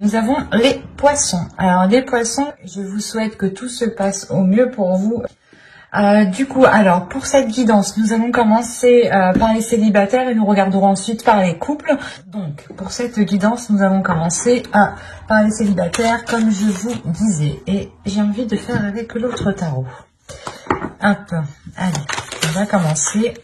Nous avons les poissons. Alors les poissons, je vous souhaite que tout se passe au mieux pour vous. Du coup, alors pour cette guidance, nous allons commencer par les célibataires et nous regarderons ensuite par les couples. Donc pour cette guidance, nous allons commencer par les célibataires comme je vous disais. Et j'ai envie de faire avec l'autre tarot. Hop, allez, on va commencer.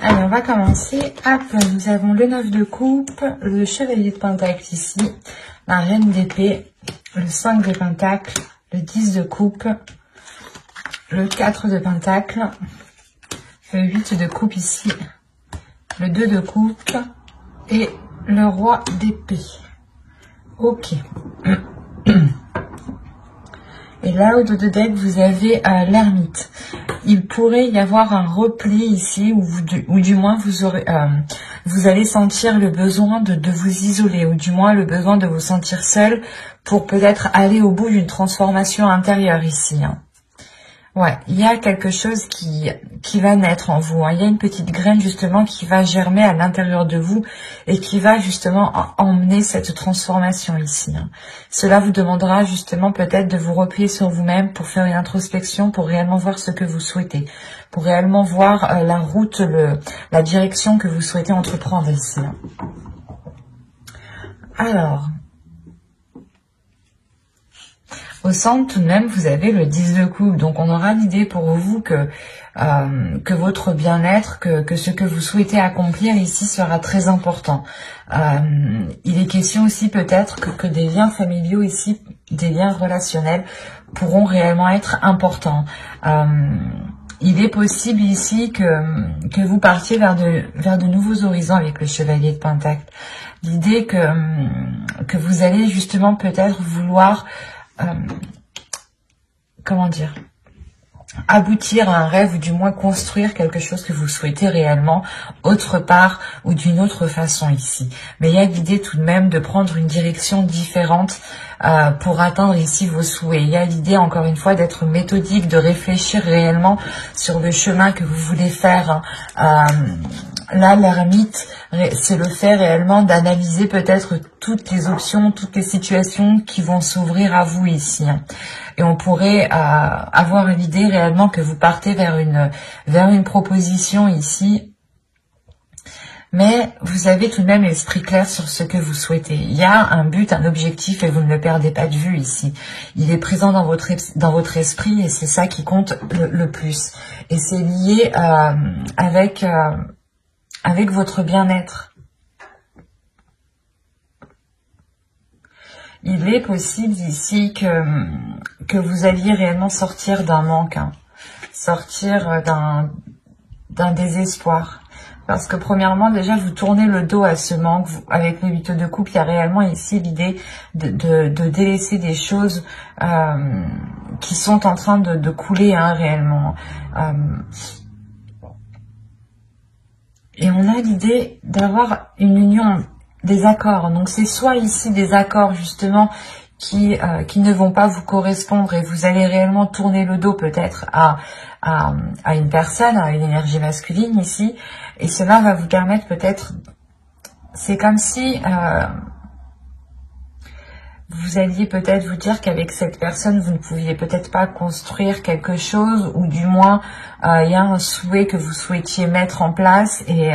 Allez, on va commencer. Hop, nous avons le 9 de coupe, le chevalier de pentacle ici, la reine d'épée, le 5 de pentacle, le 10 de coupe, le 4 de pentacle, le 8 de coupe ici, le 2 de coupe et le roi d'épée. Ok. Et là, au dos de deck, vous avez l'ermite. Il pourrait y avoir un repli ici, ou du moins vous allez sentir le besoin de vous isoler, ou du moins le besoin de vous sentir seul pour peut-être aller au bout d'une transformation intérieure ici. Hein. Ouais, il y a quelque chose qui va naître en vous. Hein. Il y a une petite graine justement qui va germer à l'intérieur de vous et qui va justement emmener cette transformation ici. Hein. Cela vous demandera justement peut-être de vous replier sur vous-même pour faire une introspection, pour réellement voir ce que vous souhaitez, pour réellement voir la route, la direction que vous souhaitez entreprendre ici. Hein. Alors, au centre, tout de même, vous avez le 10 de coupe. Donc, on aura l'idée pour vous que votre bien-être, que ce que vous souhaitez accomplir ici sera très important. Il est question aussi peut-être que des liens familiaux ici, des liens relationnels, pourront réellement être importants. Il est possible ici que vous partiez vers de nouveaux horizons avec le chevalier de pentacle. L'idée que vous allez justement peut-être vouloir... comment dire, aboutir à un rêve ou du moins construire quelque chose que vous souhaitez réellement autre part ou d'une autre façon ici. Mais il y a l'idée tout de même de prendre une direction différente pour atteindre ici vos souhaits. Il y a l'idée encore une fois d'être méthodique, de réfléchir réellement sur le chemin que vous voulez faire. Là, l'ermite, c'est le fait réellement d'analyser peut-être toutes les options, toutes les situations qui vont s'ouvrir à vous ici. Et on pourrait avoir l'idée réellement que vous partez vers une proposition ici. Mais vous avez tout de même l'esprit clair sur ce que vous souhaitez. Il y a un but, un objectif et vous ne le perdez pas de vue ici. Il est présent dans votre esprit et c'est ça qui compte le plus. Et c'est lié avec votre bien-être. Il est possible ici que vous alliez réellement sortir d'un manque, hein, sortir d'un désespoir. Parce que premièrement, déjà, vous tournez le dos à ce manque. Avec le 8 de coupe, il y a réellement ici l'idée de délaisser des choses qui sont en train de couler hein, réellement. Et on a l'idée d'avoir une union, des accords. Donc c'est soit ici des accords justement qui ne vont pas vous correspondre et vous allez réellement tourner le dos peut-être à une personne, à une énergie masculine ici. Et cela va vous permettre peut-être, c'est comme si vous alliez peut-être vous dire qu'avec cette personne, vous ne pouviez peut-être pas construire quelque chose, ou du moins, il y a un souhait que vous souhaitiez mettre en place, et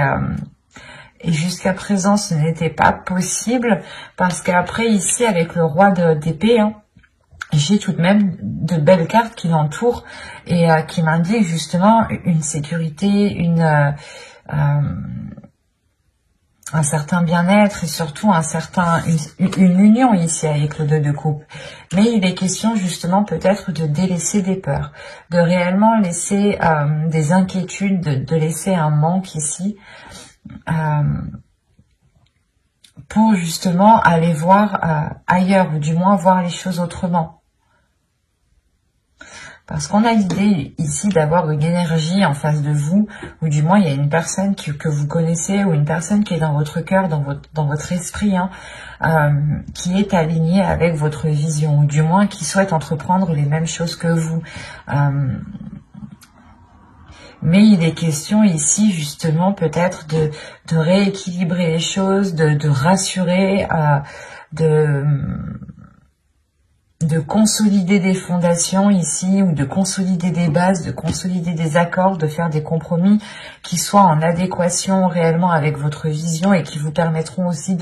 jusqu'à présent, ce n'était pas possible, parce qu'après, ici, avec le roi d'épée, hein, j'ai tout de même de belles cartes qui l'entourent, et qui m'indiquent justement une sécurité, un certain bien-être et surtout une union ici avec le 2 de coupe. Mais il est question justement peut-être de délaisser des peurs, de réellement laisser des inquiétudes, de laisser un manque ici pour justement aller voir ailleurs ou du moins voir les choses autrement. Parce qu'on a l'idée ici d'avoir une énergie en face de vous, ou du moins il y a une personne que vous connaissez, ou une personne qui est dans votre cœur, dans votre esprit, hein, qui est alignée avec votre vision, ou du moins qui souhaite entreprendre les mêmes choses que vous. Mais il est question ici justement peut-être de rééquilibrer les choses, de rassurer, de consolider des fondations ici, ou de consolider des bases, de consolider des accords, de faire des compromis qui soient en adéquation réellement avec votre vision et qui vous permettront aussi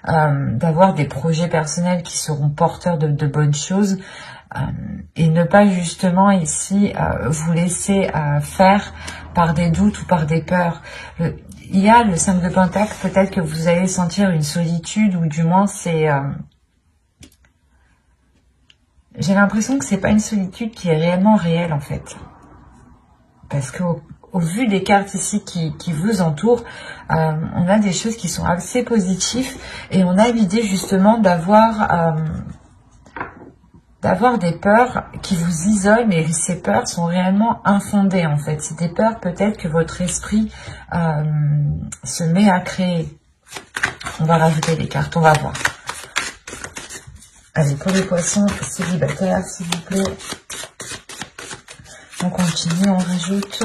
d'avoir des projets personnels qui seront porteurs de bonnes choses, et ne pas justement ici vous laisser faire par des doutes ou par des peurs. Il y a le 5 de Pentacle, peut-être que vous allez sentir une solitude, ou du moins c'est... j'ai l'impression que c'est pas une solitude qui est réellement réelle en fait. Parce qu'au vu des cartes ici qui vous entourent, on a des choses qui sont assez positives, et on a l'idée justement d'avoir des peurs qui vous isolent, mais ces peurs sont réellement infondées en fait. C'est des peurs peut-être que votre esprit se met à créer. On va rajouter des cartes, on va voir. Allez, pour les poissons célibataires, s'il vous plaît. On continue, on rajoute.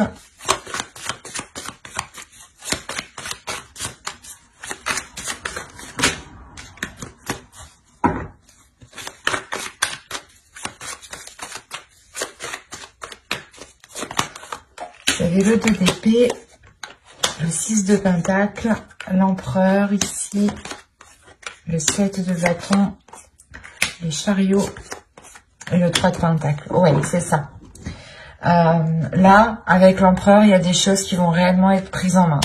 Vous avez le 2 d'épée, le 6 de Pentacle, l'empereur ici, le 7 de bâton, les chariots et le 3 de Pentacle. Ouais, c'est ça. Là, avec l'empereur, il y a des choses qui vont réellement être prises en main.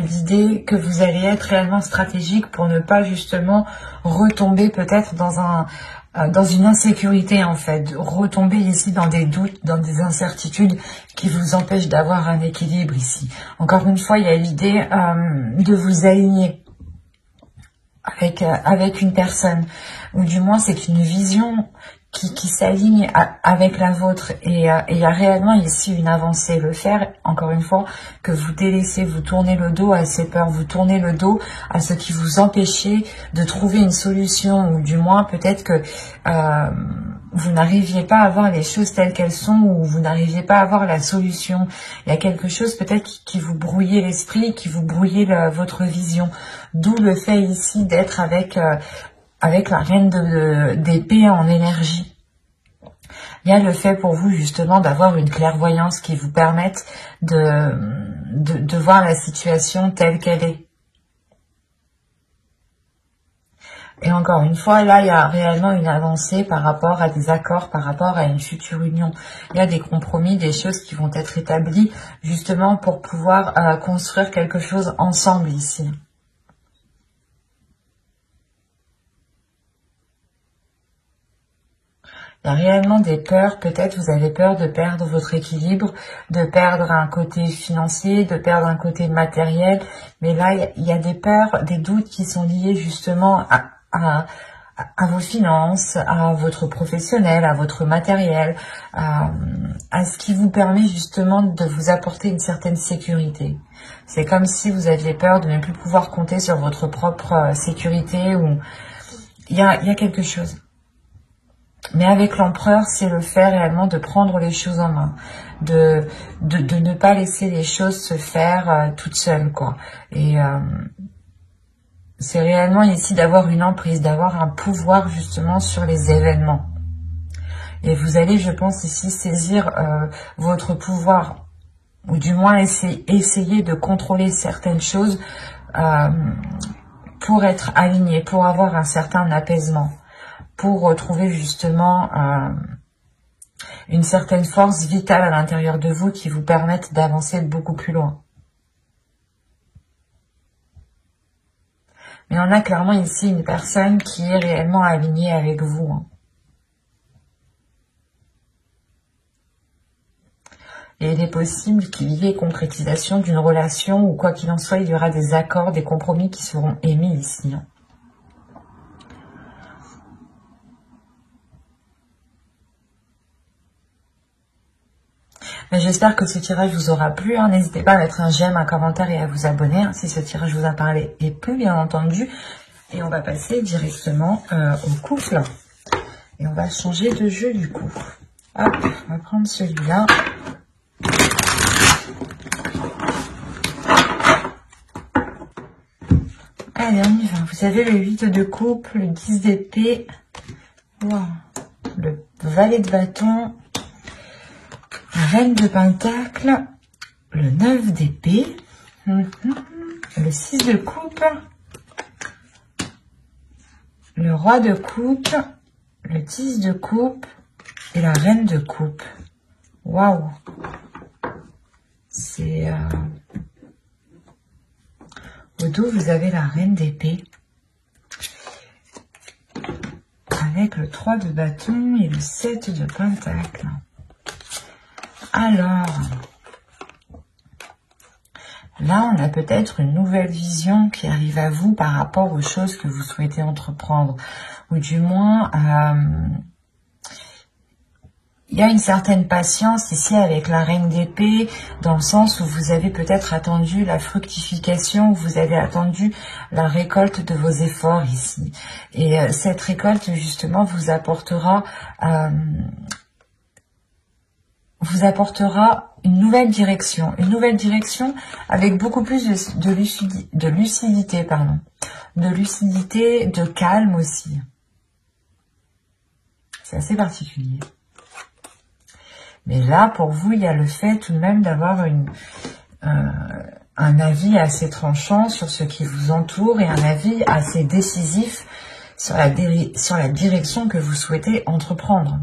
L'idée que vous allez être réellement stratégique pour ne pas justement retomber peut-être dans une insécurité en fait, retomber ici dans des doutes, dans des incertitudes qui vous empêchent d'avoir un équilibre ici. Encore une fois, il y a l'idée de vous aligner avec une personne, ou du moins c'est une vision qui s'aligne avec la vôtre, et il y a réellement ici une avancée. Le faire, encore une fois, que vous délaissez, vous tournez le dos à ces peurs, vous tournez le dos à ce qui vous empêchait de trouver une solution, ou du moins peut-être que vous n'arriviez pas à voir les choses telles qu'elles sont, ou vous n'arriviez pas à voir la solution. Il y a quelque chose peut-être qui vous brouillait l'esprit, qui vous brouillait votre vision. D'où le fait ici d'être avec la reine d'épée en énergie. Il y a le fait pour vous justement d'avoir une clairvoyance qui vous permette de voir la situation telle qu'elle est. Et encore une fois, là, il y a réellement une avancée par rapport à des accords, par rapport à une future union. Il y a des compromis, des choses qui vont être établies justement pour pouvoir construire quelque chose ensemble ici. Il y a réellement des peurs, peut-être vous avez peur de perdre votre équilibre, de perdre un côté financier, de perdre un côté matériel, mais là il y a des peurs, des doutes qui sont liés justement à vos finances, à votre professionnel, à votre matériel, à ce qui vous permet justement de vous apporter une certaine sécurité. C'est comme si vous aviez peur de ne plus pouvoir compter sur votre propre sécurité, ou il y a quelque chose. Mais avec l'empereur, c'est le fait réellement de prendre les choses en main, de ne pas laisser les choses se faire toutes seules, quoi. Et c'est réellement ici d'avoir une emprise, d'avoir un pouvoir justement sur les événements. Et vous allez, je pense, ici saisir votre pouvoir, ou du moins essayer de contrôler certaines choses pour être aligné, pour avoir un certain apaisement, pour retrouver justement une certaine force vitale à l'intérieur de vous qui vous permette d'avancer beaucoup plus loin. Mais on a clairement ici une personne qui est réellement alignée avec vous. Hein. Et il est possible qu'il y ait concrétisation d'une relation, ou quoi qu'il en soit, il y aura des accords, des compromis qui seront émis ici. Hein. J'espère que ce tirage vous aura plu. Hein. N'hésitez pas à mettre un j'aime, un commentaire et à vous abonner hein, si ce tirage vous a parlé et plu, bien entendu. Et on va passer directement au couple. Et on va changer de jeu du coup. Hop, on va prendre celui-là. Allez, on y va. Vous avez le 8 de coupe, le 10 d'épée, wow, le valet de bâton, la reine de pentacle, le 9 d'épée, le 6 de coupe, le roi de coupe, le 10 de coupe et la reine de coupe. Waouh! C'est... Au dos, vous avez la reine d'épée. Avec le 3 de bâton et le 7 de pentacle. Alors... Là, on a peut-être une nouvelle vision qui arrive à vous par rapport aux choses que vous souhaitez entreprendre. Ou du moins, il y a une certaine patience ici avec la reine d'épée, dans le sens où vous avez peut-être attendu la fructification, où vous avez attendu la récolte de vos efforts ici. Et cette récolte, justement, vous apportera une nouvelle direction avec beaucoup plus de lucidité, de calme aussi. C'est assez particulier. Mais là, pour vous, il y a le fait tout de même d'avoir un avis assez tranchant sur ce qui vous entoure et un avis assez décisif sur la direction que vous souhaitez entreprendre.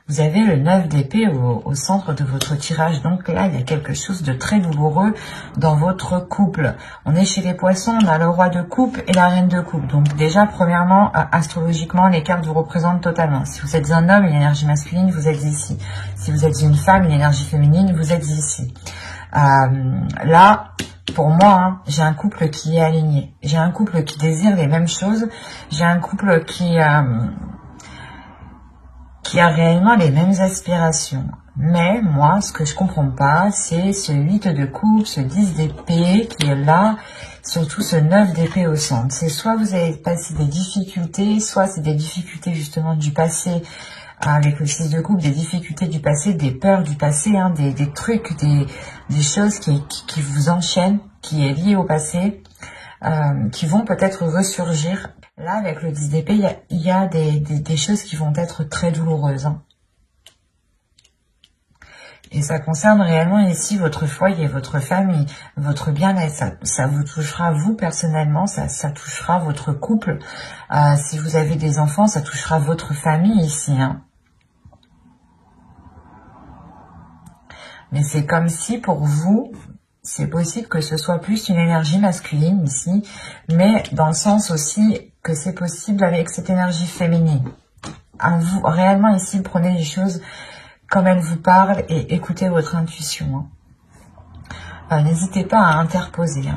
Vous avez le 9 d'épée au centre de votre tirage. Donc là, il y a quelque chose de très douloureux dans votre couple. On est chez les poissons, on a le roi de coupe et la reine de coupe. Donc déjà, premièrement, astrologiquement, les cartes vous représentent totalement. Si vous êtes un homme, une énergie masculine, vous êtes ici. Si vous êtes une femme, une énergie féminine, vous êtes ici. Là, pour moi, j'ai un couple qui est aligné. J'ai un couple qui désire les mêmes choses. J'ai un couple qui a réellement les mêmes aspirations. Mais moi, ce que je comprends pas, c'est ce 8 de coupe, ce 10 d'épée qui est là, surtout ce 9 d'épée au centre. C'est soit vous avez passé des difficultés, soit c'est des difficultés justement du passé, avec le 6 de coupe, des difficultés du passé, des peurs du passé, des trucs, des choses qui vous enchaînent, qui est lié au passé, qui vont peut-être ressurgir. Là, avec le 10 d'épée, il y a des choses qui vont être très douloureuses. Et ça concerne réellement ici votre foyer, votre famille, votre bien-être. Ça vous touchera vous personnellement, ça touchera votre couple. Si vous avez des enfants, ça touchera votre famille ici. Mais c'est comme si pour vous... C'est possible que ce soit plus une énergie masculine ici, mais dans le sens aussi que c'est possible avec cette énergie féminine. À vous, réellement ici, prenez les choses comme elles vous parlent et écoutez votre intuition. N'hésitez pas à interposer.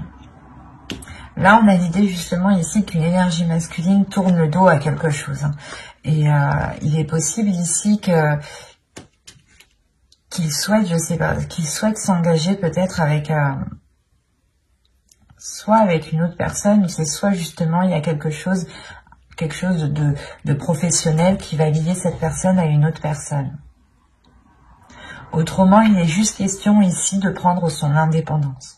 Là, on a l'idée justement ici qu'une énergie masculine tourne le dos à quelque chose. Et il est possible ici qu'il souhaite, je sais pas, qu'il souhaite s'engager peut-être avec soit avec une autre personne, ou c'est soit justement il y a quelque chose de professionnel qui va lier cette personne à une autre personne. Autrement, il est juste question ici de prendre son indépendance.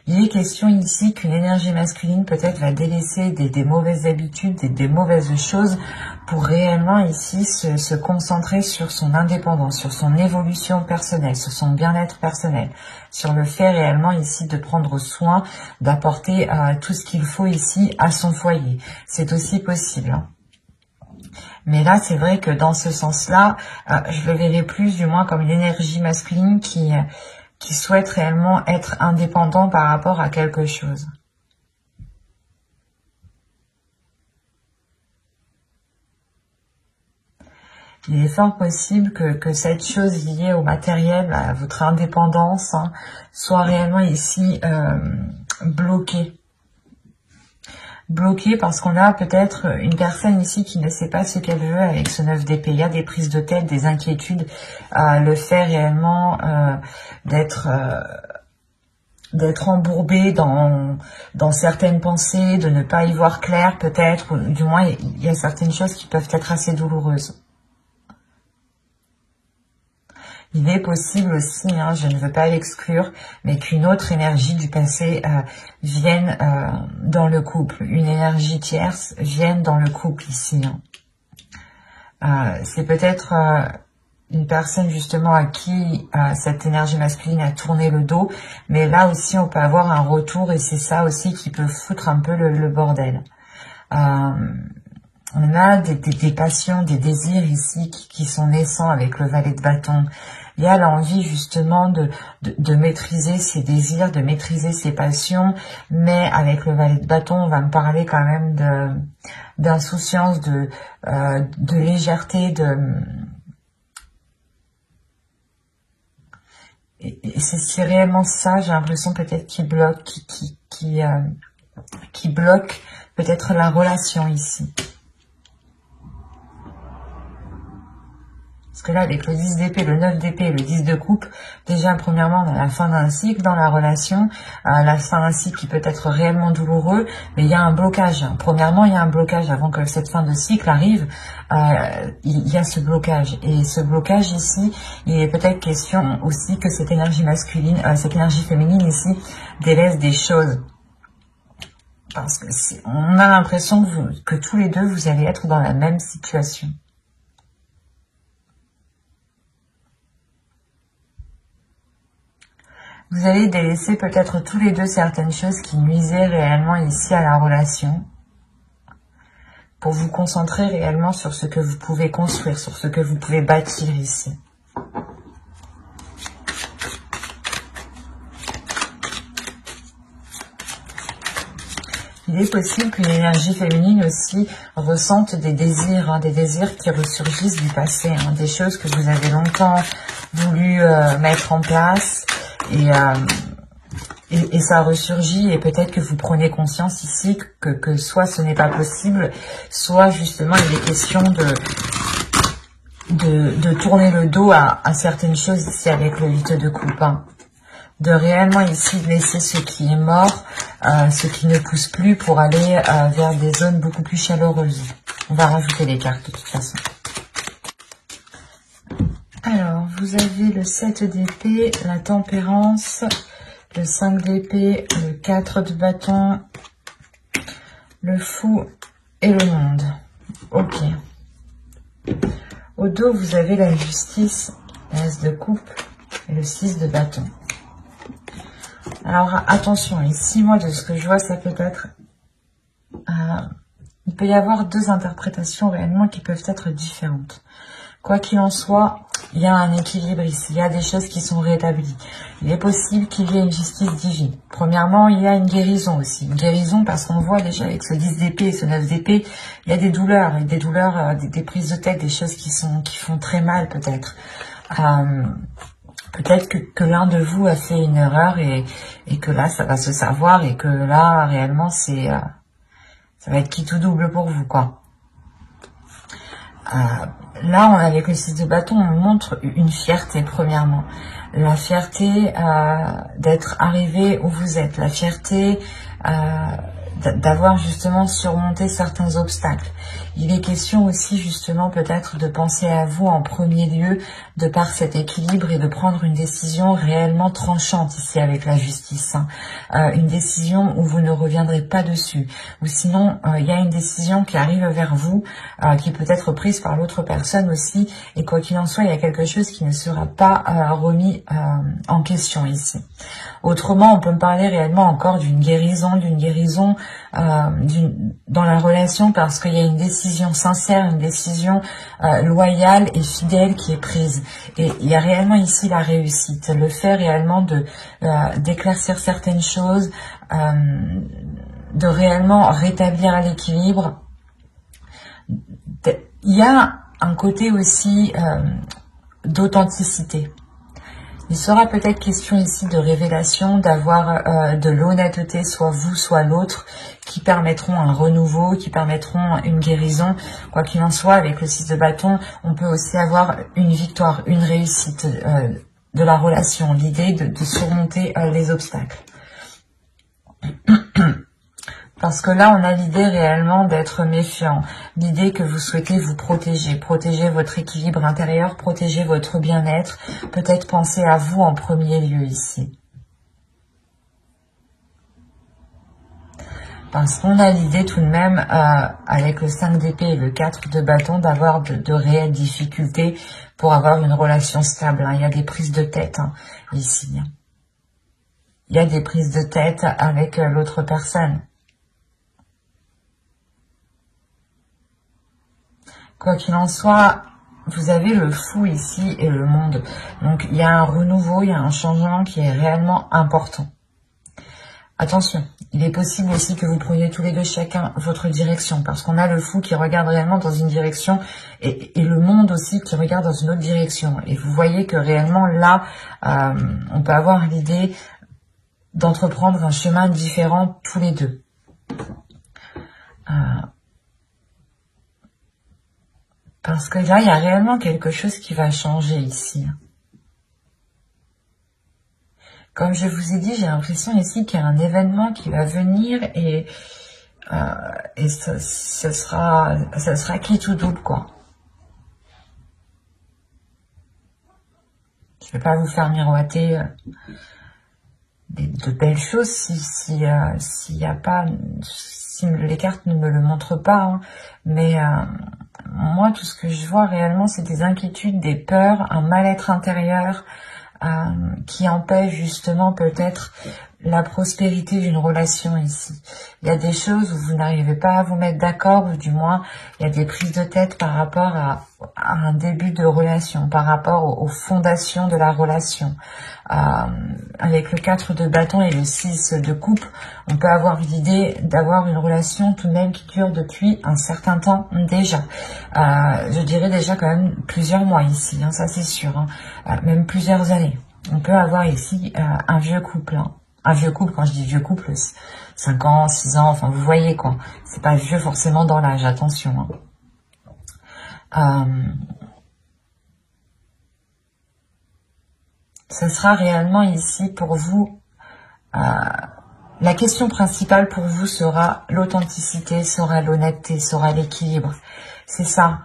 Il est question ici qu'une énergie masculine peut-être va délaisser des mauvaises habitudes, des mauvaises choses pour réellement ici se concentrer sur son indépendance, sur son évolution personnelle, sur son bien-être personnel, sur le fait réellement ici de prendre soin, d'apporter tout ce qu'il faut ici à son foyer. C'est aussi possible. Mais là, c'est vrai que dans ce sens-là, je le verrai plus du moins comme une énergie masculine qui souhaite réellement être indépendant par rapport à quelque chose. Il est fort possible que cette chose liée au matériel, à votre indépendance, soit réellement ici bloquée. Bloquée parce qu'on a peut-être une personne ici qui ne sait pas ce qu'elle veut avec ce 9 d'épée. Il y a des prises de tête, des inquiétudes, le fait réellement d'être embourbé dans certaines pensées, de ne pas y voir clair peut-être, ou du moins il y a certaines choses qui peuvent être assez douloureuses. Il est possible aussi, hein, je ne veux pas l'exclure, mais qu'une autre énergie du passé vienne dans le couple. Une énergie tierce vienne dans le couple ici. Hein. C'est peut-être une personne justement à qui cette énergie masculine a tourné le dos, mais là aussi on peut avoir un retour et c'est ça aussi qui peut foutre un peu le bordel. On a des passions, des désirs ici qui sont naissants avec le valet de bâton. Il y a l'envie justement de maîtriser ses désirs, de maîtriser ses passions, mais avec le valet de bâton, on va me parler quand même d'insouciance, de légèreté, et c'est réellement ça, j'ai l'impression peut-être qui bloque, qui bloque peut-être la relation ici. Parce que là, avec le 10 d'épée, le 9 d'épée et le 10 de coupe, déjà, premièrement, on a la fin d'un cycle dans la relation, la fin d'un cycle qui peut être réellement douloureux, mais il y a un blocage. Premièrement, il y a un blocage avant que cette fin de cycle arrive, il y a ce blocage. Et ce blocage ici, il est peut-être question aussi que cette énergie masculine, cette énergie féminine ici, délaisse des choses. Parce que on a l'impression que tous les deux, vous allez être dans la même situation. Vous allez délaisser peut-être tous les deux certaines choses qui nuisaient réellement ici à la relation pour vous concentrer réellement sur ce que vous pouvez construire, sur ce que vous pouvez bâtir ici. Il est possible qu'une énergie féminine aussi ressente des désirs, hein, des désirs qui ressurgissent du passé, hein, des choses que vous avez longtemps voulu mettre en place. Et ça ressurgit et peut-être que vous prenez conscience ici que soit ce n'est pas possible, soit justement il est question de tourner le dos à certaines choses ici avec le 8 de coupe. Hein. De réellement ici laisser ce qui est mort, ce qui ne pousse plus pour aller vers des zones beaucoup plus chaleureuses. On va rajouter les cartes de toute façon. Alors, vous avez le 7 d'épée, la tempérance, le 5 d'épée, le 4 de bâton, le fou et le monde. Ok. Au dos, vous avez la justice, l'as de coupe et le 6 de bâton. Alors, attention, ici, moi, de ce que je vois, ça peut être... il peut y avoir deux interprétations réellement qui peuvent être différentes. Quoi qu'il en soit, il y a un équilibre ici, il y a des choses qui sont rétablies. Il est possible qu'il y ait une justice divine. Premièrement, il y a une guérison aussi. Une guérison parce qu'on voit déjà avec ce 10 d'épée et ce 9 d'épée, il y a des douleurs, des prises de tête, des choses qui font très mal peut-être. Peut-être que l'un de vous a fait une erreur et que là, ça va se savoir et que là, réellement, ça va être qui tout double pour vous, quoi. Là, avec le 6 de bâton, on montre une fierté, premièrement. La fierté d'être arrivé où vous êtes. La fierté d'avoir justement surmonté certains obstacles. Il est question aussi justement peut-être de penser à vous en premier lieu de par cet équilibre et de prendre une décision réellement tranchante ici avec la justice. Hein. Une décision où vous ne reviendrez pas dessus. Ou sinon, il y a une décision qui arrive vers vous, qui peut être prise par l'autre personne aussi. Et quoi qu'il en soit, il y a quelque chose qui ne sera pas remis en question ici. Autrement, on peut me parler réellement encore d'une guérison dans la relation parce qu'il y a une décision sincère, une décision loyale et fidèle qui est prise. Et il y a réellement ici la réussite, le fait réellement d'éclaircir certaines choses, de réellement rétablir l'équilibre. Il y a un côté aussi d'authenticité. Il sera peut-être question ici de révélation, d'avoir de l'honnêteté, soit vous, soit l'autre, qui permettront un renouveau, qui permettront une guérison. Quoi qu'il en soit, avec le 6 de bâton, on peut aussi avoir une victoire, une réussite de la relation, l'idée de surmonter les obstacles. Parce que là, on a l'idée réellement d'être méfiant. L'idée que vous souhaitez vous protéger. Protéger votre équilibre intérieur, protéger votre bien-être. Peut-être penser à vous en premier lieu ici. Parce qu'on a l'idée tout de même, avec le 5 d'épée et le 4 de bâton, d'avoir de réelles difficultés pour avoir une relation stable. Il y a des prises de tête ici. Il y a des prises de tête avec l'autre personne. Quoi qu'il en soit, vous avez le fou ici et le monde. Donc, il y a un renouveau, il y a un changement qui est réellement important. Attention, il est possible aussi que vous preniez tous les deux chacun votre direction, parce qu'on a le fou qui regarde réellement dans une direction et le monde aussi qui regarde dans une autre direction. Et vous voyez que réellement là, on peut avoir l'idée d'entreprendre un chemin différent tous les deux. Parce que là, il y a réellement quelque chose qui va changer ici. Comme je vous ai dit, j'ai l'impression ici qu'il y a un événement qui va venir et ce sera quitte ou double, quoi. Je vais pas vous faire miroiter de belles choses s'il y a pas, si les cartes ne me le montrent pas, mais moi, tout ce que je vois réellement, c'est des inquiétudes, des peurs, un mal-être intérieur qui empêche justement peut-être la prospérité d'une relation ici. Il y a des choses où vous n'arrivez pas à vous mettre d'accord, ou du moins, il y a des prises de tête par rapport à un début de relation, par rapport aux fondations de la relation. Avec le 4 de bâton et le 6 de coupe, on peut avoir l'idée d'avoir une relation tout de même qui dure depuis un certain temps déjà. Je dirais déjà quand même plusieurs mois ici, ça c'est sûr, même plusieurs années. On peut avoir ici un vieux couple. Un vieux couple, quand je dis vieux couple, 5 ans, 6 ans, enfin vous voyez quoi. C'est pas vieux forcément dans l'âge, attention. Ce sera réellement ici pour vous, la question principale pour vous sera l'authenticité, sera l'honnêteté, sera l'équilibre. C'est ça